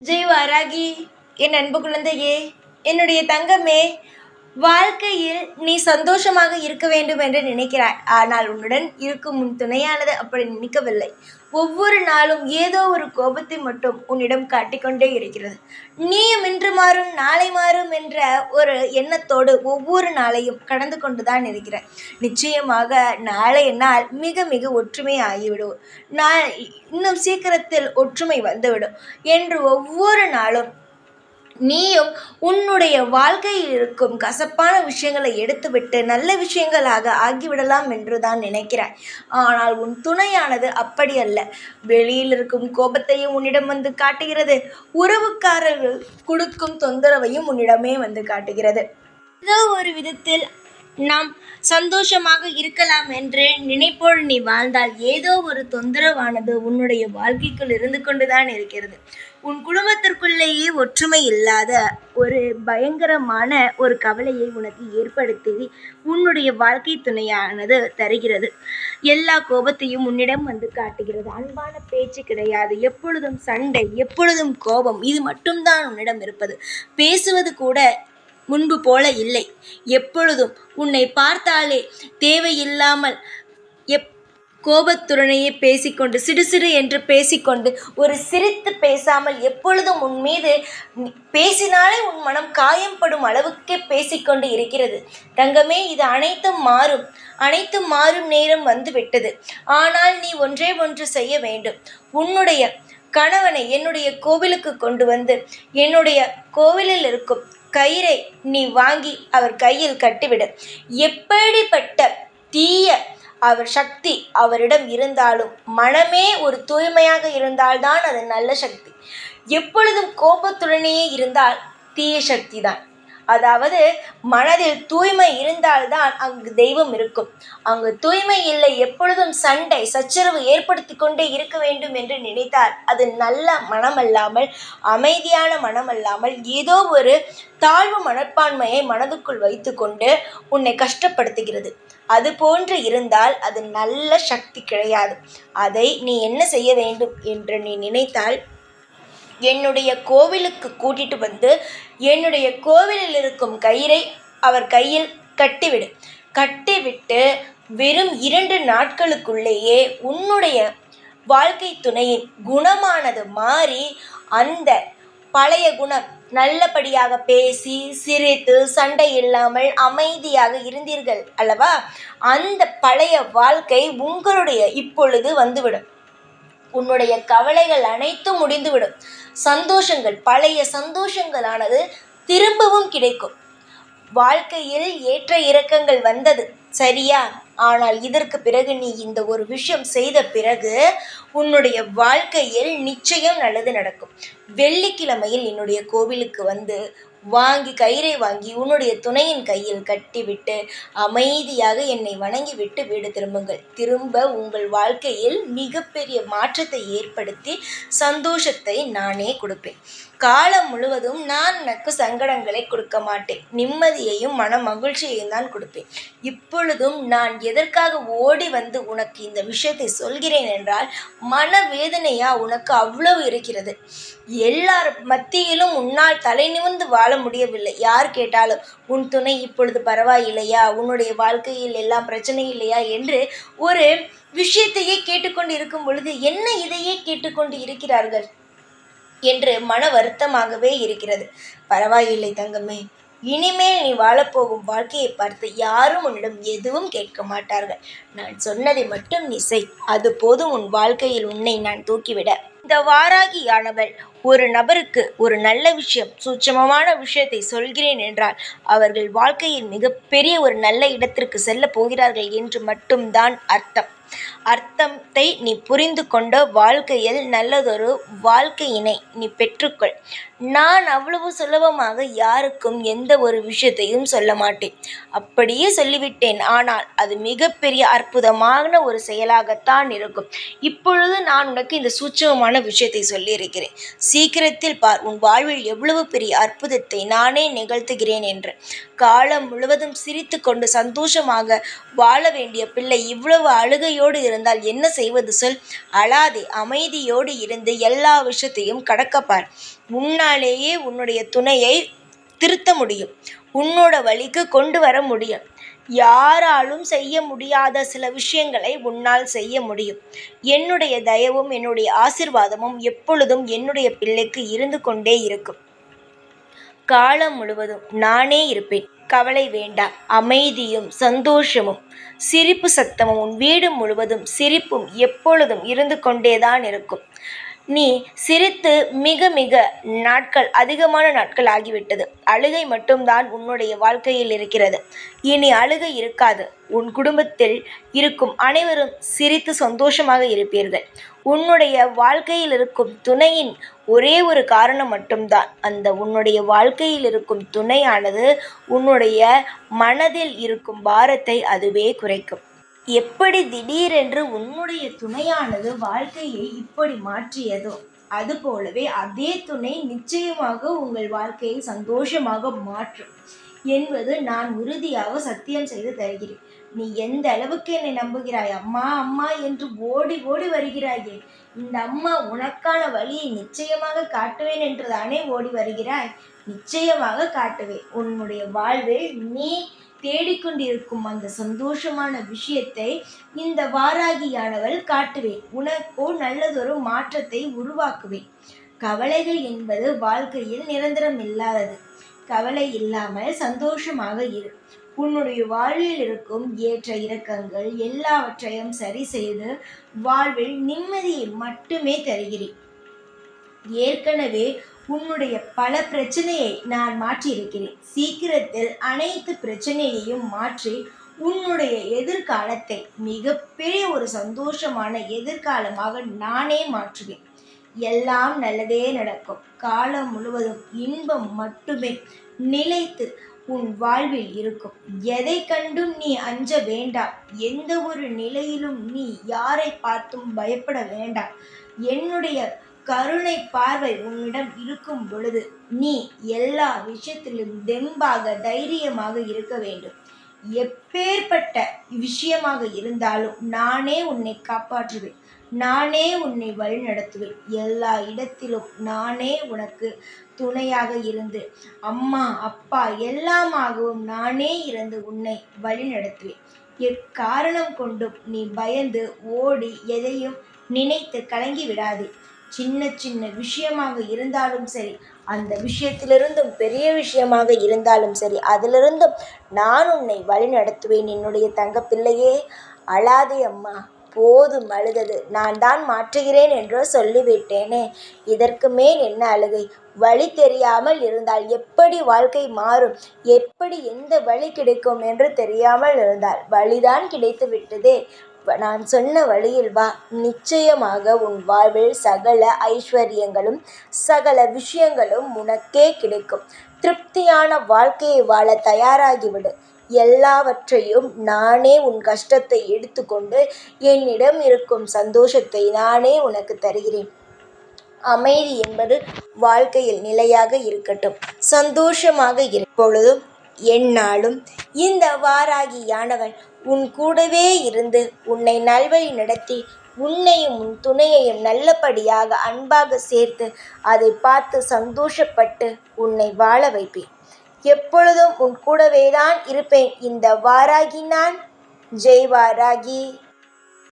ஜெய் வாராகி, என் அன்பு குழந்தையே, என்னுடைய தங்கமே, வாழ்க்கையில் நீ சந்தோஷமாக இருக்க வேண்டும் என்று நினைக்கிறாய். ஆனால் உன்னுடன் இருக்கும் உன் துணையானது அப்படி நினைக்கவில்லை. ஒவ்வொரு நாளும் ஏதோ ஒரு கோபத்தை மட்டும் உன்னிடம் காட்டிக்கொண்டே இருக்கிறது. நீயும் இன்று மாறும் நாளை மாறும் என்ற ஒரு எண்ணத்தோடு ஒவ்வொரு நாளையும் கடந்து கொண்டுதான் இருக்கிறாய். நிச்சயமாக நாளைய நாள் மிக மிக ஒற்றுமை ஆகிவிடும். இன்னும் சீக்கிரத்தில் ஒற்றுமை வந்துவிடும் என்று ஒவ்வொரு நாளும் நீயும் உன்னுடைய வாழ்க்கையில் இருக்கும் கசப்பான விஷயங்களை எடுத்துவிட்டு நல்ல விஷயங்களாக ஆகிவிடலாம் என்று தான் நினைக்கிறாய். ஆனால் உன் துணையானது அப்படி அல்ல. வெளியில் இருக்கும் கோபத்தையும் உன்னிடம் வந்து காட்டுகிறது. உறவுக்காரர்கள் கொடுக்கும் தொந்தரவையும் உன்னிடமே வந்து காட்டுகிறது. ஏதோ ஒரு விதத்தில் நாம் சந்தோஷமாக இருக்கலாம் என்று நினைப்போடு நீ வாழ்ந்தால் ஏதோ ஒரு தொந்தரவானது உன்னுடைய வாழ்க்கைக்குள் இருந்து கொண்டுதான் இருக்கிறது. உன் குடும்பத்திற்குள்ளேயே ஒற்றுமை இல்லாத ஒரு பயங்கரமான ஒரு கவலையை உனக்கு ஏற்படுத்தி உன்னுடைய வாழ்க்கை துணையானது தருகிறது. எல்லா கோபத்தையும் உன்னிடம் வந்து காட்டுகிறது. அன்பான பேச்சு கிடையாது. எப்பொழுதும் சண்டை, எப்பொழுதும் கோபம், இது மட்டும்தான் உன்னிடம் இருப்பது. பேசுவது கூட முன்பு போல இல்லை. எப்பொழுதும் உன்னை பார்த்தாலே தேவையில்லாமல் கோபத்துடனேயே பேசிக்கொண்டு சிடுசிடு என்று பேசிக்கொண்டு ஒரு சிரித்து பேசாமல் எப்பொழுதும் உன் மீது பேசினாலே உன் மனம் காயப்படும் அளவுக்கே பேசிக்கொண்டு இருக்கிறது. தங்கமே, இது அனைத்தும் மாறும் நேரம் வந்துவிட்டது. ஆனால் நீ ஒன்றே ஒன்று செய்ய வேண்டும். உன்னுடைய கணவனை என்னுடைய கோவிலுக்கு கொண்டு வந்து என்னுடைய கோவிலில் இருக்கும் கயிறை நீ வாங்கி அவர் கையில் கட்டிவிடு. எப்படிப்பட்ட தீய அவர் சக்தி அவரிடம் இருந்தாலும் மனமே ஒரு தூய்மையாக இருந்தால்தான் அது நல்ல சக்தி. எப்பொழுதும் கோபத்துடனேயே இருந்தால் தீய சக்தி தான். அதாவது மனதில் தூய்மை இருந்தால்தான் அங்கு தெய்வம் இருக்கும். அங்கு தூய்மை இல்லை, எப்பொழுதும் சண்டை சச்சரவு ஏற்படுத்தி கொண்டே இருக்க வேண்டும் என்று நினைத்தால் அது நல்ல மனமல்லாமல், அமைதியான மனமல்லாமல், ஏதோ ஒரு தாழ்வு மனப்பான்மையை மனதுக்குள் வைத்து கொண்டு உன்னை கஷ்டப்படுத்துகிறது. அது போன்று இருந்தால் அது நல்ல சக்தி கிடையாது. அதை நீ என்ன செய்ய வேண்டும் என்று நீ நினைத்தால், என்னுடைய கோவிலுக்கு கூட்டிட்டு வந்து என்னுடைய கோவிலில் இருக்கும் கயிறை அவர் கையில் கட்டிவிடு. கட்டிவிட்டு வெறும் 2 நாட்களுக்குள்ளேயே உன்னுடைய வாழ்க்கை துணையின் குணமானது மாறி அந்த பழைய குணம், நல்லபடியாக பேசி சிரித்து சண்டை இல்லாமல் அமைதியாக இருந்தீர்கள் அல்லவா, அந்த பழைய வாழ்க்கை உங்களுடைய இப்பொழுது வந்துவிடும். உன்னுடைய கவலைகள் அனைத்தும் முடிந்துவிடும். சந்தோஷங்கள், பழைய சந்தோஷங்களானது திரும்பவும் கிடைக்கும். வாழ்க்கையில் ஏற்ற இறக்கங்கள் வந்தது சரியா? ஆனால் இதற்கு பிறகு நீ இந்த ஒரு விஷயம் செய்த பிறகு உன்னுடைய வாழ்க்கையில் நிச்சயம் நல்லது நடக்கும். வெள்ளிக்கிழமையில் என்னுடைய கோவிலுக்கு வந்து கயிறை வாங்கி உன்னுடைய துணையின் கையில் கட்டிவிட்டு அமைதியாக என்னை வணங்கிவிட்டு வீடு திரும்புங்கள். திரும்ப உங்கள் வாழ்க்கையில் மிகப்பெரிய மாற்றத்தை ஏற்படுத்தி சந்தோஷத்தை நானே கொடுப்பேன். காலம் முழுவதும் நான் உனக்கு சங்கடங்களை கொடுக்க மாட்டேன். நிம்மதியையும் மன மகிழ்ச்சியையும் தான் கொடுப்பேன். இப்பொழுதும் நான் எதற்காக ஓடி வந்து உனக்கு இந்த விஷயத்தை சொல்கிறேன் என்றால், மனவேதனையா உனக்கு அவ்வளவு இருக்கிறது. எல்லார் மத்தியிலும் உன்னால் தலை நிமிர்ந்து வாழ முடியவில்லை. யார் கேட்டாலும் உன் துணை இப்பொழுது பரவாயில்லையா, உன்னுடைய வாழ்க்கையில் எல்லாம் பிரச்சனை இல்லையா என்று ஒரு விஷயத்தையே கேட்டுக்கொண்டு இருக்கும் பொழுது என்ன இதையே கேட்டுக்கொண்டு இருக்கிறார்கள் என்று மன வருத்தமாகவே இருக்கிறது. பரவாயில்லை தங்கமே, இனிமேல் நீ வாழப்போகும் வாழ்க்கையை பார்த்து யாரும் உன்னிடம் எதுவும் கேட்க மாட்டார்கள். நான் சொன்னதை மட்டும் நீ செய், அது போதும் உன் வாழ்க்கையில் உன்னை நான் தூக்கிவிட. இந்த வாராகியானவள் ஒரு நபருக்கு ஒரு நல்ல விஷயம், சூட்சமமான விஷயத்தை சொல்கிறேன் என்றால் அவர்கள் வாழ்க்கையில் மிகப்பெரிய ஒரு நல்ல இடத்திற்கு செல்ல போகிறார்கள் என்று மட்டும்தான் அர்த்தம். அர்த்தத்தை நீ புரிந்து கொண்ட வாழ்க்கையில் நல்லதொரு வாழ்க்கையினை நீ பெற்றுக்கொள். நான் அவ்வளவு சுலபமாக யாருக்கும் எந்த ஒரு விஷயத்தையும் சொல்ல மாட்டேன். அப்படியே சொல்லிவிட்டேன், ஆனால் அது மிகப்பெரிய அற்புதமான ஒரு செயலாகத்தான் இருக்கும். இப்பொழுது நான் உனக்கு இந்த சூட்சமமான சந்தோஷமான விஷயத்தை சொல்லியிருக்கிறேன். சீக்கிரத்தில் பார், உன் வாழ்வில் எவ்வளவு பெரிய அற்புதத்தை நானே நிகழ்த்துகிறேன் என்று. காலம் முழுவதும் சிரித்து கொண்டு சந்தோஷமாக வாழ வேண்டிய பிள்ளை இவ்வளவு அழுகையோடு இருந்தால் என்ன செய்வது சொல்? அழாதே, அமைதியோடு இருந்து எல்லா விஷயத்தையும் கடக்கப்பார். உன்னாலேயே உன்னுடைய துணையை திருத்த முடியும். உன்னோட வழிக்கு கொண்டு வர முடியும். யாராலும் செய்ய முடியாத சில விஷயங்களை உன்னால் செய்ய முடியும். என்னுடைய தயவும் என்னுடைய ஆசிர்வாதமும் எப்பொழுதும் என்னுடைய பிள்ளைக்கு இருந்து கொண்டே இருக்கும். காலம் முழுவதும் நானே இருப்பேன். கவலை வேண்டாம். அமைதியும் சந்தோஷமும் சிரிப்பு சத்தமும் உன் வீடு முழுவதும் சிரிப்பும் எப்பொழுதும் இருந்து கொண்டேதான் இருக்கும். நீ சிரித்து மிக மிக நாட்கள், அதிகமான நாட்கள் ஆகிவிட்டது. அழுகை மட்டும்தான் உன்னுடைய வாழ்க்கையில் இருக்கிறது. இனி அழுகை இருக்காது. உன் குடும்பத்தில் இருக்கும் அனைவரும் சிரித்து சந்தோஷமாக இருப்பீர்கள். உன்னுடைய வாழ்க்கையில் இருக்கும் துணையின் ஒரே ஒரு காரணம் மட்டும்தான். அந்த உன்னுடைய வாழ்க்கையில் இருக்கும் துணையானது உன்னுடைய மனதில் இருக்கும் பாரத்தை அதுவே குறைக்கும். எப்படி திடீரென்று உன்னுடைய துணையானது வாழ்க்கையை இப்படி மாற்றியதோ, அதுபோலவே அதே துணை நிச்சயமாக உங்கள் வாழ்க்கையை சந்தோஷமாக மாற்றும் என்பது நான் உறுதியாக சத்தியம் செய்து தருகிறேன். நீ எந்த அளவுக்கு என்னை நம்புகிறாய், அம்மா அம்மா என்று ஓடி ஓடி வருகிறாயே, இந்த அம்மா உனக்கான வழியை நிச்சயமாக காட்டுவேன் என்று தானே ஓடி வருகிறாய். நிச்சயமாக காட்டுவேன். உன்னுடைய வாழ்வில் நீ தேடிக்கொண்டிருக்கும் அந்த சந்தோஷமான விஷயத்தை இந்த வாராகியானவள் காட்டுவேன். உனக்கோ நல்லதொரு மாற்றத்தை உருவாக்குவேன். கவலைகள் என்பது வாழ்க்கையில் நிரந்தரம் இல்லாதது. கவலை இல்லாமல் சந்தோஷமாக இரு. உன்னுடைய வாழ்வில் இருக்கும் ஏற்ற இறக்கங்கள் எல்லாவற்றையும் சரி செய்து வாழ்வில் நிம்மதியை மட்டுமே தருகிறேன். ஏற்கனவே உன்னுடைய பல பிரச்சனையை நான் மாற்றியிருக்கிறேன். சீக்கிரத்தில் அனைத்து பிரச்சனையையும் மாற்றி உன்னுடைய எதிர்காலத்தை மிகப்பெரிய ஒரு சந்தோஷமான எதிர்காலமாக நானே மாற்றுவேன். எல்லாம் நல்லதே நடக்கும். காலம் முழுவதும் இன்பம் மட்டுமே நிலைத்து உன் வாழ்வில் இருக்கும். எதை கண்டும் நீ அஞ்ச வேண்டாம். எந்த ஒரு நிலையிலும் நீ யாரை பார்த்தும் பயப்பட வேண்டாம். என்னுடைய கருணை பார்வை உன்னிடம் இருக்கும் பொழுது நீ எல்லா விஷயத்திலும் தெம்பாக தைரியமாக இருக்க வேண்டும். எப்பேற்பட்ட விஷயமாக இருந்தாலும் நானே உன்னை காப்பாற்றுவேன். நானே உன்னை வழிநடத்துவேன். எல்லா இடத்திலும் நானே உனக்கு துணையாக இருந்து அம்மா அப்பா எல்லாமாகவும் நானே இருந்து உன்னை வழிநடத்துவேன். எக்காரணம் கொண்டும் நீ பயந்து ஓடி எதையும் நினைத்து கலங்கி விடாதே. சின்ன சின்ன விஷயமாக இருந்தாலும் சரி, அந்த விஷயத்திலிருந்தும் பெரிய விஷயமாக இருந்தாலும் சரி, அதிலிருந்தும் நான் உன்னை வழி நடத்துவேன். என்னுடைய தங்க பிள்ளையே, அழாதே அம்மா, போதும் அழுதது. நான் தான் மாற்றுகிறேன் என்று சொல்லிவிட்டேனே, இதற்கு மேல் என்ன அழுகை? வழி தெரியாமல் இருந்தால் எப்படி வாழ்க்கை மாறும்? எப்படி எந்த வழி கிடைக்கும் என்று தெரியாமல் இருந்தால் வழிதான் கிடைத்து விட்டதே. நான் சொன்ன வழியில் வா. நிச்சயமாக உன் வாழ்வில் சகல ஐஸ்வர்யங்களும் சகல விஷயங்களும் உனக்கே கிடைக்கும். திருப்தியான வாழ்க்கையை வாழ தயாராகிவிடு. எல்லாவற்றையும் நானே உன் கஷ்டத்தை எடுத்துக்கொண்டு என்னிடம் இருக்கும் சந்தோஷத்தை நானே உனக்கு தருகிறேன். அமைதி என்பது வாழ்க்கையில் நிலையாக இருக்கட்டும். சந்தோஷமாக இருப்பொழுதும் எந்நாளும் இந்த வாராகியானவன் உன் கூடவே இருந்து உன்னை நல்வழி நடத்தி உன்னையும் உன் துணையையும் நல்லபடியாக அன்பாக சேர்த்து அதை பார்த்து சந்தோஷப்பட்டு உன்னை வாழ வைப்பேன். எப்பொழுதும் உன் கூடவே தான் இருப்பேன். இந்த வாராகி நான். ஜெய் வாராகி.